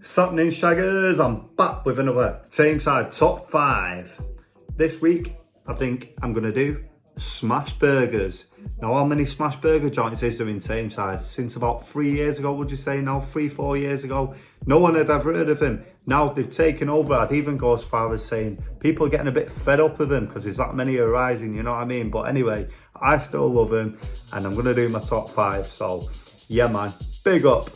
Sapning Shaggers, I'm back with another Tameside top 5. This week, I think I'm going to do smash burgers. Now, how many smash burger joints is there in Tameside? Since about 3 years ago, would you say now? 3-4 years ago? No one had ever heard of them. Now they've taken over. I'd even go as far as saying people are getting a bit fed up with them because there's that many arising, you know what I mean? But anyway, I still love them and I'm going to do my top 5. So, yeah, man, big up.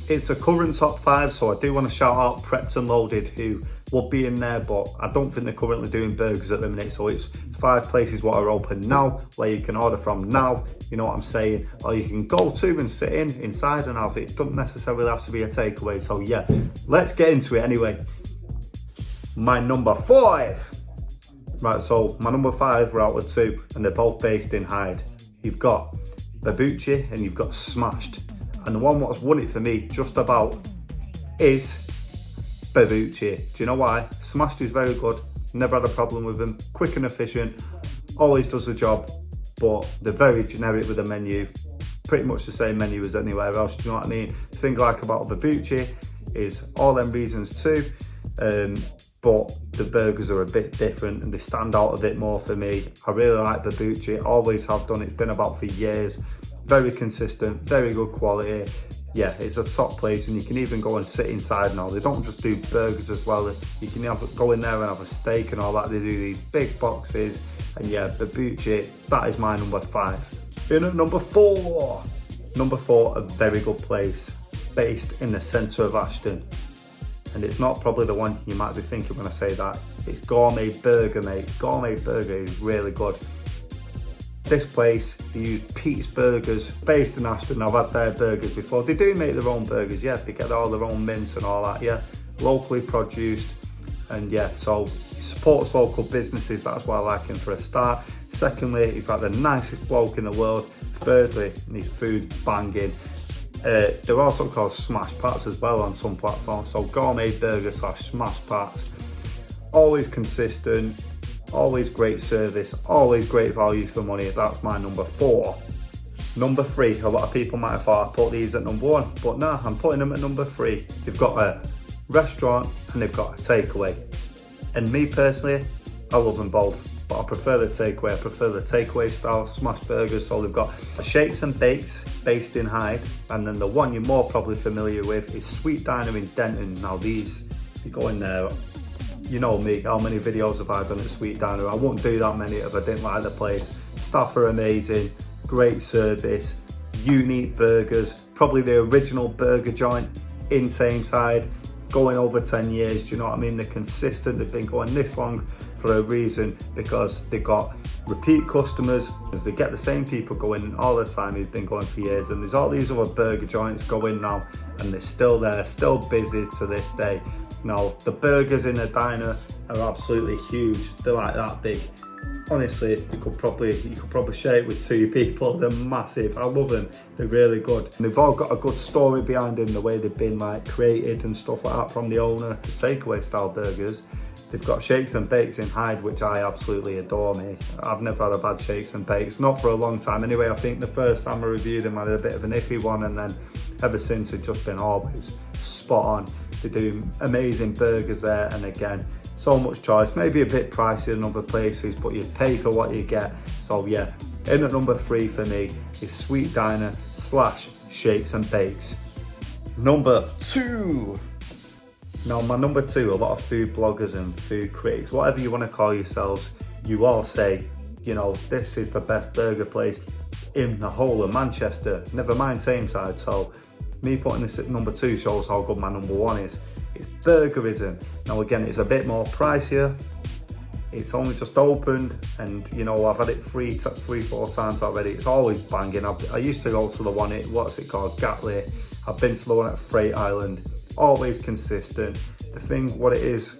It's a current top 5, so I do want to shout out Prepped and Loaded, who will be in there, but I don't think they're currently doing burgers at the minute. So it's 5 places what are open now, where you can order from now, you know what I'm saying, or you can go to and sit inside and have it. It doesn't necessarily have to be a takeaway. So yeah, let's get into it anyway. My number 5. Right, so my number 5 we're out with 2, and they're both based in Hyde. You've got Babucci and you've got Smashed. And the one that's won it for me just about is Babucci. Do you know why? Smashed is very good. Never had a problem with them. Quick and efficient. Always does the job. But they're very generic with the menu. Pretty much the same menu as anywhere else. Do you know what I mean? The thing I like about Babucci is all them reasons too. But the burgers are a bit different and they stand out a bit more for me. I really like Babucci. Always have done. It's been about for years. Very consistent, very good quality. Yeah, it's a top place, and you can even go and sit inside now. They don't just do burgers as well. You can go in there and have a steak and all that. They do these big boxes, and yeah, Babucci, that is my number 5. In at number 4. Number 4, a very good place, based in the centre of Ashton. And it's not probably the one you might be thinking when I say that. It's Gourmet Burger, mate. Gourmet Burger is really good. This place, they use Pete's Burgers, based in Ashton. I've had their burgers before. They do make their own burgers, yeah. They get all their own mince and all that, yeah. Locally produced, and yeah, so he supports local businesses. That's why I like him for a start. Secondly, he's like the nicest bloke in the world. Thirdly, his food banging. They're also called Smash Pats as well on some platforms. So Gourmet Burger / Smash Pats. Always consistent. Always great service, always great value for money. That's my number 4. Number 3, a lot of people might have thought I put these at number 1, but no, I'm putting them at number 3. They've got a restaurant and they've got a takeaway. And me personally, I love them both, but I prefer the takeaway. I prefer the takeaway style smash burgers. So they've got a Shakes and Bakes based in Hyde, and then the one you're more probably familiar with is Sweet Diner in Denton. Now these, if you go in there, you know me, how many videos have I done at Sweet Diner? I wouldn't do that many if I didn't like the place. Staff are amazing, great service, unique burgers, probably the original burger joint in Tameside, going over 10 years, do you know what I mean? They're consistent, they've been going this long for a reason, because they've got repeat customers. They get the same people going all the time who've been going for years, and there's all these other burger joints going now, and they're still there, still busy to this day. Now, the burgers in the diner are absolutely huge. They're like that big. Honestly, you could probably share it with 2 people. They're massive. I love them. They're really good. And they've all got a good story behind them, the way they've been like created and stuff like that from the owner. The takeaway style burgers. They've got Shakes and Bakes in Hyde, which I absolutely adore, me. I've never had a bad Shakes and Bakes, not for a long time anyway. I think the first time I reviewed them I had a bit of an iffy one, and then ever since it's just been always spot on. They do amazing burgers there, and again, so much choice. Maybe a bit pricey than other places, but you pay for what you get. So yeah, in at number 3 for me is Sweet Diner / Shakes and Bakes. Number 2. Now my number 2, a lot of food bloggers and food critics, whatever you want to call yourselves, you all say, you know, this is the best burger place in the whole of Manchester, never mind Tameside. So me putting this at number 2 shows how good my number 1 is. It's Burgerism. Now again, it's a bit more pricier. It's only just opened, and you know, I've had it 3-4 times already. It's always banging. I used to go to the one, what's it called, Gatley. I've been to the one at Freight Island. Always consistent. The thing, what makes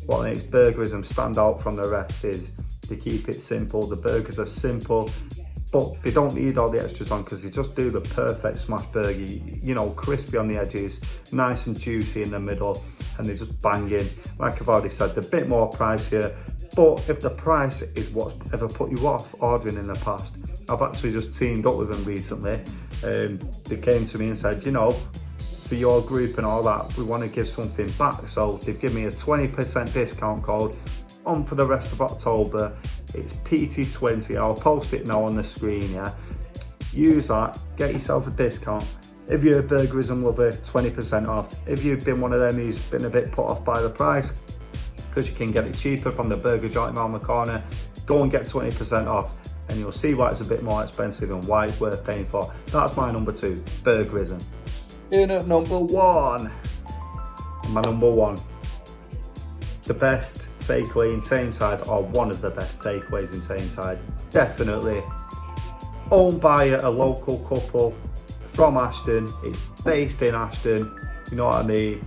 Burgerism stand out from the rest is they keep it simple. The burgers are simple, but they don't need all the extras on, because they just do the perfect smash burger. You know, crispy on the edges, nice and juicy in the middle, and they're just banging. Like I've already said, they're a bit more pricier, but if the price is what's ever put you off ordering in the past, I've actually just teamed up with them recently. They came to me and said, you know, for your group and all that, we want to give something back. So they've given me a 20% discount code on for the rest of October. It's PT20. I'll post it now on the screen, yeah. Use that, get yourself a discount. If you're a burgerism lover, 20% off. If you've been one of them who's been a bit put off by the price, because you can get it cheaper from the burger joint around the corner, go and get 20% off, and you'll see why it's a bit more expensive and why it's worth paying for. That's my number 2, burgerism. In at number 1, my number 1, the best takeaway in Tameside, or one of the best takeaways in Tameside, definitely. Owned by a local couple from Ashton. It's based in Ashton, you know what I mean?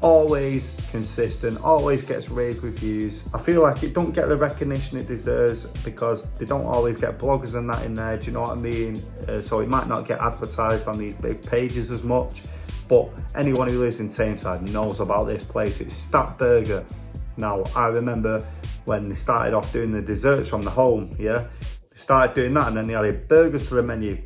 Always consistent, always gets rave reviews. I feel like it don't get the recognition it deserves because they don't always get bloggers and that in there, do you know what I mean? So it might not get advertised on these big pages as much, but anyone who lives in Tameside knows about this place. It's Stat Burger. Now, I remember when they started off doing the desserts from the home, yeah? They started doing that and then they added burgers to the menu.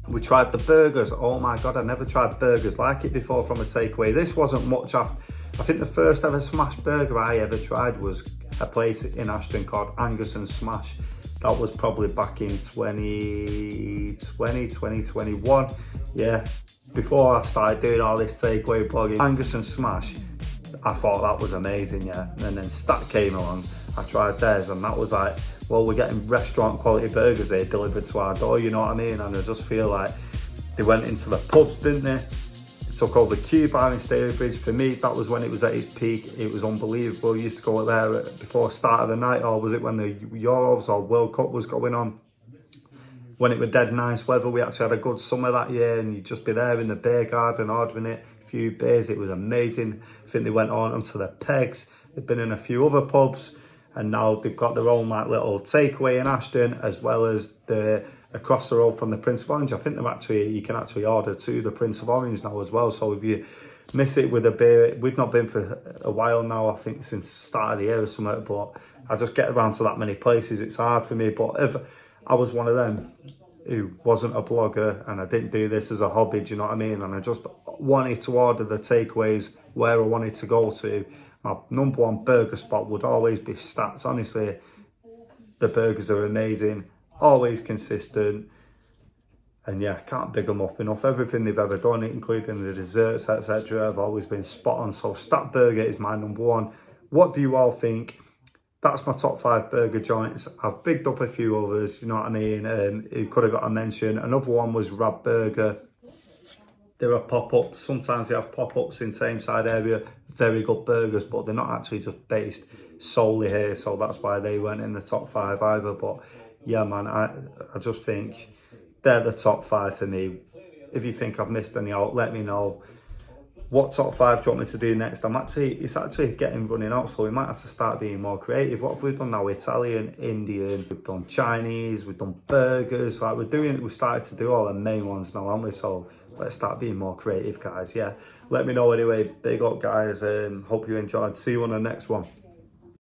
We tried the burgers. Oh my God, I never tried burgers like it before from a takeaway. This wasn't much after. I think the first ever smash burger I ever tried was a place in Ashton called Angus and Smash. That was probably back in 2021. Yeah, before I started doing all this takeaway blogging. Angus and Smash, I thought that was amazing, yeah. And then Stat came along, I tried theirs and that was like, well, we're getting restaurant quality burgers here delivered to our door, you know what I mean? And I just feel like they went into the pubs, didn't they? They took over Q Bar in Stalybridge. For me, that was when it was at its peak. It was unbelievable. We used to go there before start of the night, or was it when the Euros or World Cup was going on? When it was dead nice weather, we actually had a good summer that year, and you'd just be there in the beer garden ordering it, a few beers. It was amazing. I think they went on onto the Pegs. They've been in a few other pubs. And now they've got their own like little takeaway in Ashton, as well as the across the road from the Prince of Orange. I think you can actually order to the Prince of Orange now as well. So if you miss it with a beer, we've not been for a while now, I think since the start of the year or something, but I just get around to that many places, it's hard for me. But if I was one of them who wasn't a blogger and I didn't do this as a hobby, do you know what I mean? And I just wanted to order the takeaways where I wanted to go to, my number 1 burger spot would always be Stats. Honestly, the burgers are amazing, always consistent, and yeah, can't big them up enough. Everything they've ever done, including the desserts, etc., have always been spot on. So Stat Burger is my number 1. What do you all think? That's my top 5 burger joints. I've bigged up a few others, you know what I mean, who could have got a mention. Another one was Rab Burger. They're a pop-up. Sometimes they have pop-ups in Tameside area. Very good burgers, but they're not actually just based solely here. So that's why they weren't in the top 5 either. But yeah, man, I just think they're the top 5 for me. If you think I've missed any out, let me know. What top 5 do you want me to do next? It's actually getting running out, so we might have to start being more creative. What have we done now? Italian, Indian, we've done Chinese, we've done burgers. Like we started to do all the main ones now, haven't we? So let's start being more creative, guys. Yeah, let me know anyway. Big up, guys. Hope you enjoyed. See you on the next one.